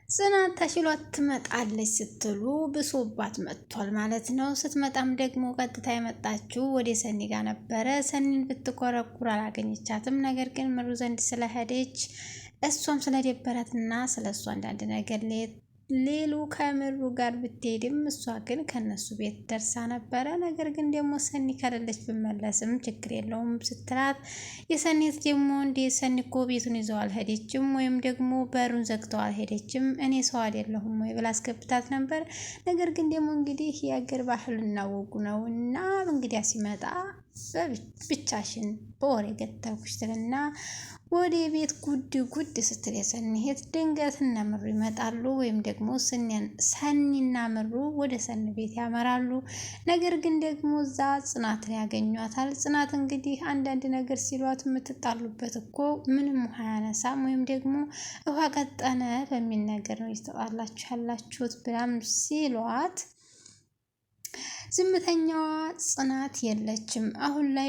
ጽናት ተሽሏት ትመጣለች ስትሉ ብሶባት መጥቷል ማለት ነው። ስትመጣም ደግሞ ቀጥታ የመጣችው ወደ ሰኒ ጋር ነበረ። ሰኒን ብትኮረኩር አላገኘቻትም። ነገር ግን ምሩ ዘንድ ስለሄደች እሷም ስለደበራትና ስለሷ አንዳንድ ነገር ሌሉ ከምሩ ጋር ብትሄድም እሷ ግን ከነሱ ቤት ደርሳ ነበረ። ነገር ግን ደግሞ ሰኒ ከሌለች ብመለስም ችግር የለውም ስትላት የሰኒት ደግሞ እንደ ሰኒ እኮ ቤቱን ይዘው አልሄደችም ወይም ደግሞ በሩን ዘግተው አልሄደችም እኔ ሰው አይደለሁም ወይ ብላ አስገብታት ነበር። ነገር ግን ደግሞ እንግዲህ የአገር ባህል እናወጉ ነው እና እንግዲያ ሲመጣ ብቻሽን በወሬ ገተርኩሽ ትልና ወደ ቤት ጉድ ስትል የሰኒሄት ድንገት እነ ምሩ ይመጣሉ። ወይም ደግሞ ሰኒና ምሩ ወደ ሰኒ ቤት ያመራሉ። ነገር ግን ደግሞ እዛ ጽናትን ያገኟታል። ጽናት እንግዲህ አንዳንድ ነገር ሲሏት የምትጣሉበት እኮ ምንም ውሃ ያነሳም ወይም ደግሞ ውሃ ቀጠነ በሚል ነገር ነው ይተጣላችሁ ያላችሁት ብላም ሲሏት ዝምተኛዋ ጽናት የለችም። አሁን ላይ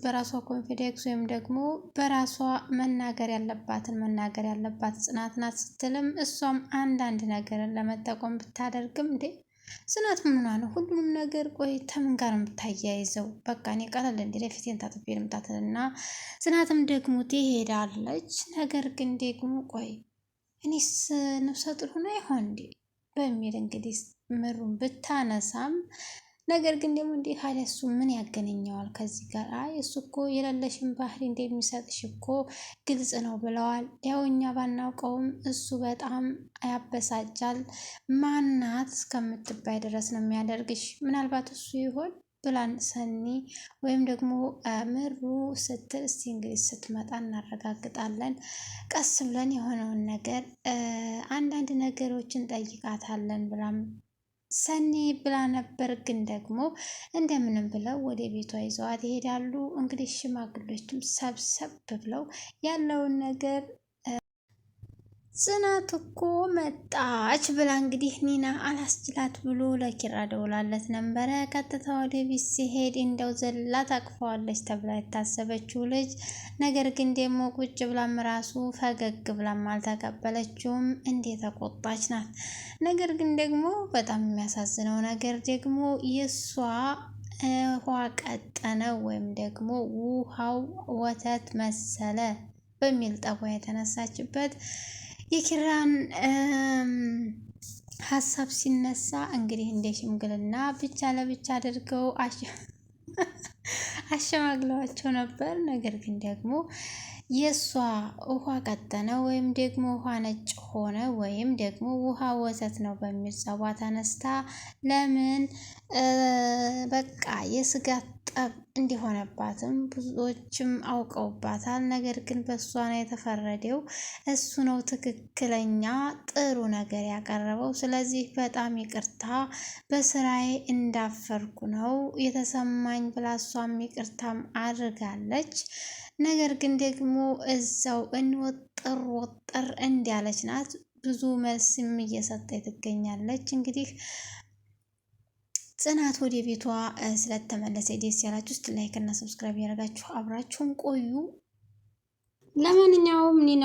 በራሷ ኮንፊደንስ ወይም ደግሞ በራሷ መናገር ያለባት ጽናት ናት ስትልም እሷም አንዳንድ ነገርን ለመጠቆም ብታደርግም እንዴ ጽናት ምንና ነው ሁሉንም ነገር ቆይ ተምን ጋር የምታያይዘው? በቃ እኔ ቀለል እንደ ፊቴን ታጥቤ ልምጣትና ጽናትም ደግሞ ትሄዳለች። ነገር ግን ደግሞ ቆይ እኔስ ነፍሰ ጡር ሆና ይሆን እንዴ በሚል እንግዲህ ምሩን ብታነሳም ነገር ግን ደግሞ እንዲህ ካለ እሱ ምን ያገናኘዋል ከዚህ ጋር? አይ እሱ እኮ የሌለሽን ባህሪ እንደሚሰጥሽ እኮ ግልጽ ነው ብለዋል። ያው እኛ ባናውቀውም እሱ በጣም ያበሳጫል። ማናት እስከምትባይ ድረስ ነው የሚያደርግሽ። ምናልባት እሱ ይሆን ብላን ሰኒ ወይም ደግሞ ምሩ ስትል እስቲ እንግዲህ ስትመጣ እናረጋግጣለን። ቀስ ብለን የሆነውን ነገር አንዳንድ ነገሮችን ጠይቃታለን ብላም ሰኒ ብላ ነበር። ግን ደግሞ እንደምንም ብለው ወደ ቤቷ ይዘዋት ይሄዳሉ። እንግዲህ ሽማግሌዎችም ሰብሰብ ብለው ያለውን ነገር ጽናት እኮ መጣች ብላ እንግዲህ ኒና አላስችላት ብሎ ለኪራ ደውላለት ነበረ። ቀጥታ ወደ ቤት ሲሄድ እንደው ዘላ ታቅፈዋለች ተብላ የታሰበችው ልጅ ነገር ግን ደግሞ ቁጭ ብላም ራሱ ፈገግ ብላም አልተቀበለችውም። እንዴት ተቆጣች ናት። ነገር ግን ደግሞ በጣም የሚያሳዝነው ነገር ደግሞ የእሷ ውሃ ቀጠነ ወይም ደግሞ ውሃው ወተት መሰለ በሚል ጠቧ የተነሳችበት የኪራን ሀሳብ ሲነሳ እንግዲህ እንደ ሽምግልና ብቻ ለብቻ አድርገው አሸማግለዋቸው ነበር። ነገር ግን ደግሞ የእሷ ውሃ ቀጠነ ወይም ደግሞ ውሃ ነጭ ሆነ ወይም ደግሞ ውሃ ወተት ነው በሚል ጸባ ተነስታ ለምን በቃ የስጋት ጠብ እንዲሆነባትም ብዙዎችም አውቀውባታል። ነገር ግን በእሷ ነው የተፈረደው። እሱ ነው ትክክለኛ ጥሩ ነገር ያቀረበው። ስለዚህ በጣም ይቅርታ በስራዬ እንዳፈርኩ ነው የተሰማኝ ብላ እሷም ይቅርታም አድርጋለች። ነገር ግን ደግሞ እዛው ወጠር እንዲያለች ናት። ብዙ መልስም እየሰጠች ትገኛለች። እንግዲህ ጽናት ወደ ቤቷ ስለተመለሰ ደስ ያላችሁ ውስጥ ላይክ እና ሰብስክራይብ ያደርጋችሁ አብራችሁን ቆዩ። ለማንኛውም ኒና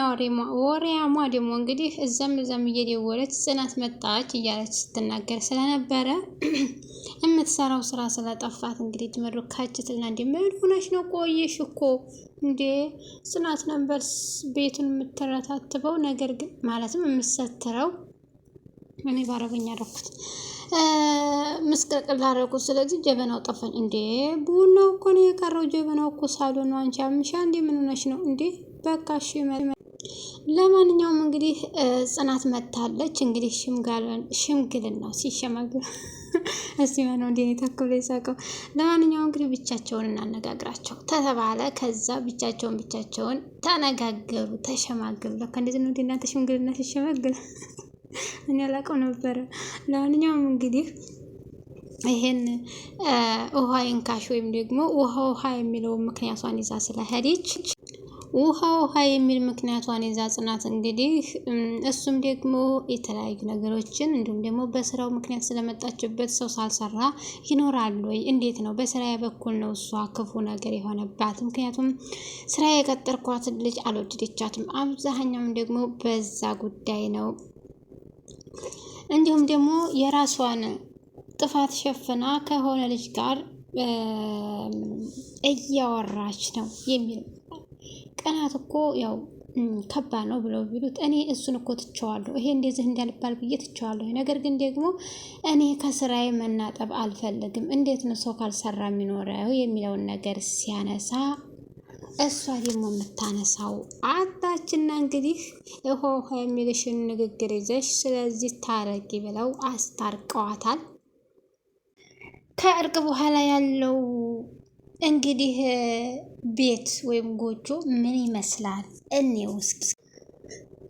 ወሬያሟ ደግሞ እንግዲህ እዛም እየደወለች ጽናት መጣች እያለች ስትናገር ስለነበረ የምትሰራው ስራ ስለጠፋት እንግዲህ ትመርካችትና እንደምን ሆነሽ ነው? ቆየሽ እኮ እንዴ ጽናት ነበር ቤቱን የምትረታትበው። ነገር ግን ማለትም የምትሰትረው እኔ ባረበኛ አደረኩት ምስቅልቅል አደረኩት። ስለዚህ ጀበናው ጠፋኝ። እንዴ ቡናው እኮ ነው የቀረው። ጀበናው እኮ ሳሎን ነው። አንቺ አምሻ እንዴ ምን ሆነሽ ነው እንዴ? በቃ እሺ። ለማንኛውም እንግዲህ ጽናት መታለች። እንግዲህ ሽምግልና ሲሸማግሉ እስቲ ማነው እንዴ ተከለ ይሳቀው። ለማንኛውም እንግዲህ ብቻቸውን እናነጋግራቸው ተባለ። ከዛ ብቻቸውን ተነጋገሩ፣ ተሸማገሉ። ለካ እንደዚህ ነው እንዴ ሽምግልና ሲሸማገሉ እኔ አላውቀው ነበረ። ለማንኛውም እንግዲህ ይሄን ውሃ ይንካሽ ወይም ደግሞ ውሃ የሚለውን ምክንያቷን ይዛ ስለሄደች ውሃ የሚል ምክንያቷን ይዛ ጽናት እንግዲህ እሱም ደግሞ የተለያዩ ነገሮችን እንዲሁም ደግሞ በስራው ምክንያት ስለመጣችበት ሰው ሳልሰራ ይኖራል ወይ እንዴት ነው በስራዬ በኩል ነው እሷ ክፉ ነገር የሆነባት። ምክንያቱም ስራ የቀጠርኳትን ልጅ አልወደደቻትም። አብዛኛውም ደግሞ በዛ ጉዳይ ነው እንዲሁም ደግሞ የራሷን ጥፋት ሸፍና ከሆነ ልጅ ጋር እያወራች ነው የሚል ቀናት እኮ ያው ከባድ ነው ብለው ቢሉት እኔ እሱን እኮ ትቸዋለሁ፣ ይሄ እንደዚህ እንዳልባል ብዬ ትቸዋለሁ። ነገር ግን ደግሞ እኔ ከስራዬ መናጠብ አልፈልግም፣ እንዴት ነው ሰው ካልሰራ የሚኖረው የሚለውን ነገር ሲያነሳ እሷ ደግሞ የምታነሳው አጣችና እንግዲህ እሆ የሚልሽን ንግግር ይዘሽ ስለዚህ ታረቂ ብለው አስታርቀዋታል። ከእርቅ በኋላ ያለው እንግዲህ ቤት ወይም ጎጆ ምን ይመስላል እኔ ውስጥ።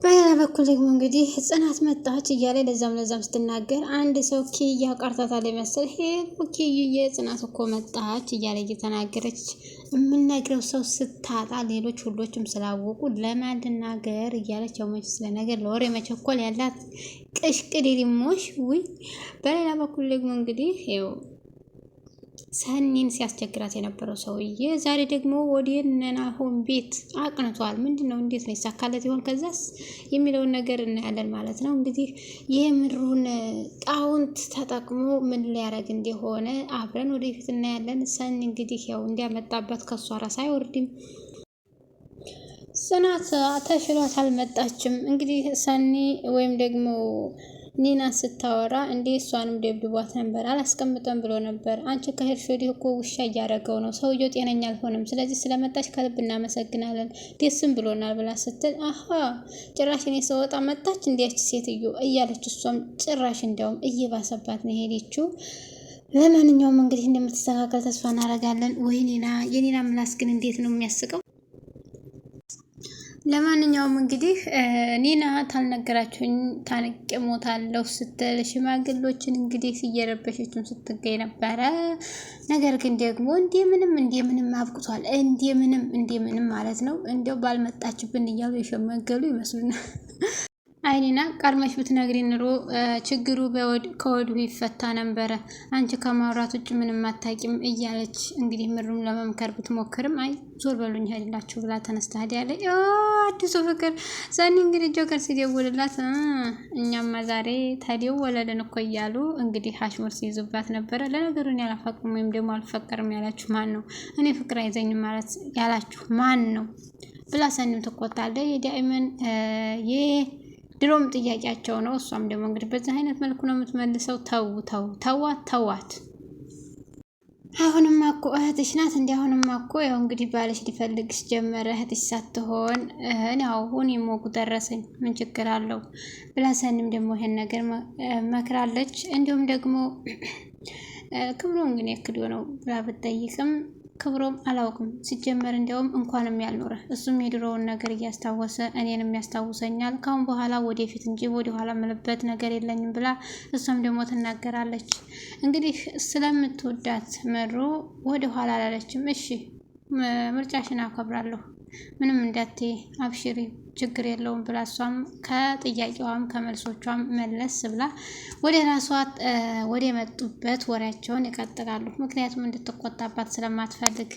በሌላ በኩል ደግሞ እንግዲህ ጽናት መጣች እያለ ለዛም ስትናገር አንድ ሰው ኪያ ቀርታታል መሰል ሄዱ ኪዩዬ ጽናት እኮ መጣች እያለ እየተናገረች የምነግረው ሰው ስታጣ ሌሎች ሁሎችም ስላወቁ ለማን ልናገር እያለች ያው መች ስለ ነገር ለወሬ መቸኮል ያላት ቅሽቅድሪሞሽ ውይ። በሌላ በኩል ደግሞ እንግዲህ ያው ሰኒን ሲያስቸግራት የነበረው ሰውዬ ዛሬ ደግሞ ወደ ናሆም ቤት አቅንቷል። ምንድነው? እንዴት ነው ይሳካለት ይሆን? ከዛስ የሚለውን ነገር እናያለን ማለት ነው። እንግዲህ የምሩን ጣውንት ተጠቅሞ ምን ሊያደርግ እንደሆነ አብረን ወደፊት እናያለን። ሰኒ እንግዲህ ያው እንዲያመጣበት ከሷ ራስ አይወርድም። ጽናት ተሽሏት አልመጣችም። እንግዲህ ሰኒ ወይም ደግሞ ኒና ስታወራ እንዴ እሷንም ደብድቧት ነበር፣ አላስቀምጠም ብሎ ነበር። አንቺ ከሄድሽ ወዲህ እኮ ውሻ እያደረገው ነው፣ ሰውየው ጤነኛ አልሆነም። ስለዚህ ስለመጣች ከልብ እናመሰግናለን፣ ደስም ብሎናል ብላ ስትል አሀ ጭራሽ እኔ ስወጣ መጣች እንዲያች ሴትዮ እያለች እሷም ጭራሽ እንዲያውም እየባሰባት ነው ሄደችው። ለማንኛውም እንግዲህ እንደምትስተካከል ተስፋ እናደርጋለን። ወይ ኒና፣ የኒና ምላስ ግን እንዴት ነው የሚያስቀው! ለማንኛውም እንግዲህ ኒና ታልነገራችሁኝ ታንቄ ሞታለሁ ስትል ሽማግሎችን እንግዲህ እየረበሸችም ስትገኝ ነበረ። ነገር ግን ደግሞ እንደምንም አብቅቷል። እንደምንም ማለት ነው። እንዲያው ባልመጣችብን እያሉ የሸመገሉ ይመስሉናል። አይኒና ቀድመሽ ብትነግሪ ኑሮ ችግሩ ከወዲሁ ይፈታ ነበረ። አንቺ ከማውራት ውጭ ምንም አታውቂም እያለች እንግዲህ ምሩም ለመምከር ብትሞክርም አይ ዞር በሉኝ ሄድላችሁ ብላ ተነስታ ሄዳለ። አዲሱ ፍቅር ሰኒ እንግዲህ ጆከር ሲደውልላት እኛማ ዛሬ ተደወለልን እኮ እያሉ እንግዲህ አሽሙር ሲይዙባት ነበረ። ለነገሩ እኔ አላፈቅርም ወይም ደግሞ አልፈቀርም ያላችሁ ማን ነው? እኔ ፍቅር አይዘኝም ማለት ያላችሁ ማን ነው ብላ ሰኒም ትቆጣለች። የዳይመን ድሮም ጥያቄያቸው ነው። እሷም ደግሞ እንግዲህ በዚህ አይነት መልኩ ነው የምትመልሰው። ተዋት። አሁንማ እኮ እህትሽ ናት። አሁንማ እኮ ያው እንግዲህ ባልሽ ሊፈልግሽ ጀመረ። እህትሽ ሳትሆን አሁን የሞቁ ደረሰኝ ምን ችግር አለው ብላ ሰኒም ደግሞ ይሄን ነገር መክራለች። እንዲሁም ደግሞ ክብሮም ግን ያክዶ ነው ብላ ብትጠይቅም ክብሮም አላውቅም ሲጀመር እንዲያውም እንኳንም ያልኖረ እሱም የድሮውን ነገር እያስታወሰ እኔንም ያስታውሰኛል። ካሁን በኋላ ወደፊት እንጂ ወደ ኋላ ምልበት ነገር የለኝም ብላ እሷም ደግሞ ትናገራለች። እንግዲህ ስለምትወዳት ምሩ ወደ ኋላ አላለችም። እሺ ምርጫሽን አከብራለሁ፣ ምንም እንዳትዪ አብሽሪ፣ ችግር የለውም ብላ እሷም ከጥያቄዋም ከመልሶቿም መለስ ብላ ወደ ራሷ ወደ መጡበት ወሬያቸውን ይቀጥላሉ። ምክንያቱም እንድትቆጣባት ስለማትፈልግ።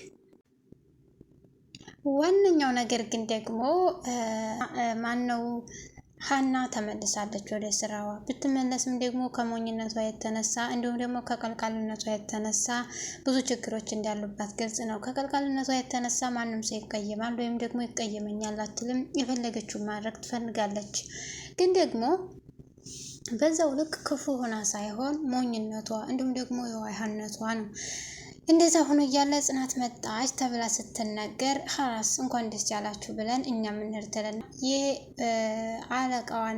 ዋነኛው ነገር ግን ደግሞ ማነው ሀና ተመልሳለች ወደ ስራዋ። ብትመለስም ደግሞ ከሞኝነቷ የተነሳ እንዲሁም ደግሞ ከቀልቃልነቷ የተነሳ ብዙ ችግሮች እንዳሉባት ግልጽ ነው። ከቀልቃልነቷ የተነሳ ማንም ሰው ይቀየማል ወይም ደግሞ ይቀየመኛል አትልም። የፈለገችውን ማድረግ ትፈልጋለች። ግን ደግሞ በዛው ልክ ክፉ ሆና ሳይሆን ሞኝነቷ እንዲሁም ደግሞ የዋህነቷ ነው። እንደዛ ሆኖ እያለ ጽናት መጣች ተብላ ስትነገር ሀራስ እንኳን ደስ ያላችሁ ብለን እኛም እንርተለን ይህ አለቃዋን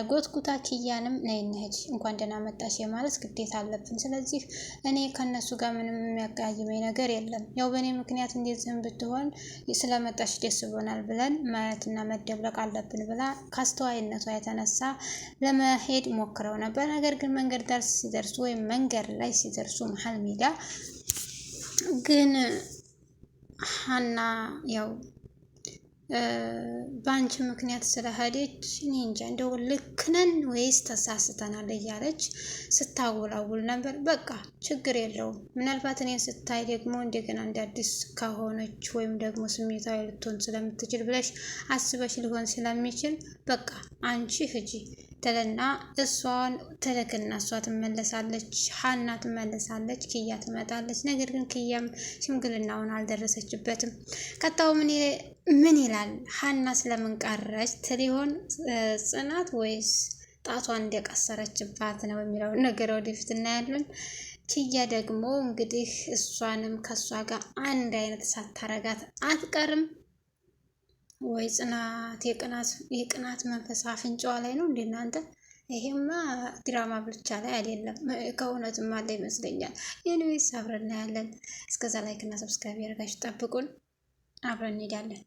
ጎትጉታ ኪያንም ነይ እንሂድ እንኳን ደህና መጣሽ የማለት ግዴታ አለብን። ስለዚህ እኔ ከነሱ ጋር ምንም የሚያቀያይመኝ ነገር የለም። ያው በእኔ ምክንያት እንደዚህም ብትሆን ስለመጣሽ ደስ ብሎናል ብለን ማየትና መደብለቅ አለብን ብላ ከአስተዋይነቷ የተነሳ ለመሄድ ሞክረው ነበር። ነገር ግን መንገድ ዳር ሲደርሱ ወይም መንገድ ላይ ሲደርሱ መሀል ሜዳ ግን ሀና ያው በአንቺ ምክንያት ስለሄደች እኔ እንጃ እንደው ልክ ነን ወይስ ተሳስተናል እያለች ስታወላውል ነበር። በቃ ችግር የለውም ምናልባት እኔን ስታይ ደግሞ እንደገና እንደ አዲስ ከሆነች ወይም ደግሞ ስሜታዊ ልትሆን ስለምትችል ብለሽ አስበሽ ሊሆን ስለሚችል በቃ አንቺ ሂጂ ትልና እሷን ትልክና እሷ ትመለሳለች፣ ሀና ትመለሳለች፣ ክያ ትመጣለች። ነገር ግን ክያም ሽምግልናውን አልደረሰችበትም። ቀጣው ምን ይላል? ሀና ስለምን ቀረች ትሊሆን ጽናት ወይስ ጣቷን እንደቀሰረችባት ነው የሚለውን ነገር ወደፊት እናያለን። ክያ ደግሞ እንግዲህ እሷንም ከእሷ ጋር አንድ አይነት ሳታረጋት አትቀርም። ወይ ጽናት የቅናት መንፈስ አፍንጫዋ ላይ ነው እንዴ እናንተ? ይሄማ ድራማ ብቻ ላይ አይደለም ከእውነትም አለ ይመስለኛል። የኒዌስ አብረን እናያለን። እስከዛ ላይክ እና ሰብስክራይብ ያደርጋችሁ ጠብቁን፣ አብረን እንሄዳለን።